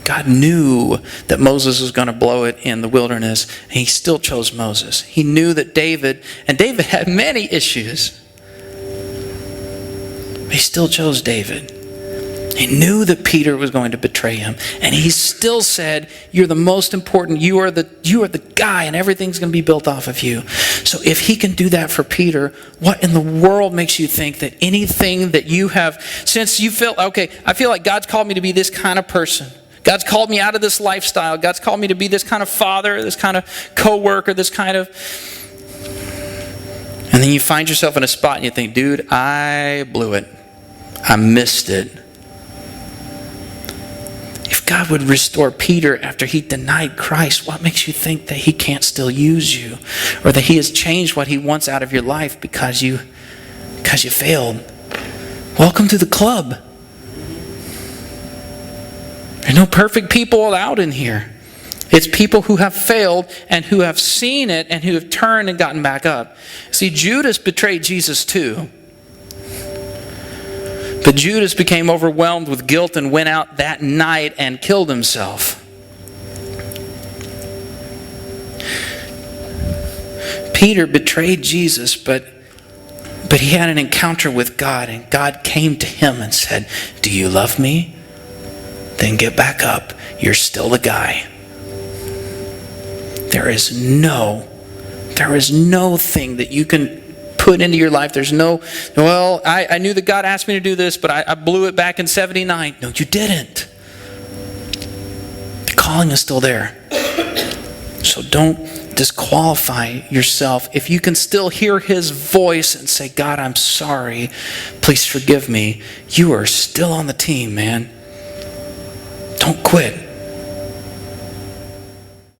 God knew that Moses was going to blow it in the wilderness, and he still chose Moses. He knew that David had many issues, but he still chose David. He knew that Peter was going to betray him, and he still said, you're the most important, you are the guy, and everything's going to be built off of you. So if he can do that for Peter, what in the world makes you think that anything that you have, since you feel, okay, I feel like God's called me to be this kind of person. God's called me out of this lifestyle. God's called me to be this kind of father, this kind of co-worker, this kind of... And then you find yourself in a spot and you think, dude, I blew it. I missed it. If God would restore Peter after he denied Christ, what makes you think that he can't still use you? Or that he has changed what he wants out of your life because you failed? Welcome to the club. There's no perfect people allowed in here. It's people who have failed and who have seen it and who have turned and gotten back up. See, Judas betrayed Jesus too. But Judas became overwhelmed with guilt and went out that night and killed himself. Peter betrayed Jesus, but he had an encounter with God, and God came to him and said, do you love me? Then get back up. You're still the guy. There is no thing that you can put into your life. There's no, well, I knew that God asked me to do this, but I blew it back in 79. No, you didn't. The calling is still there. So don't disqualify yourself. If you can still hear his voice and say, God, I'm sorry. Please forgive me. You are still on the team, man. Don't quit.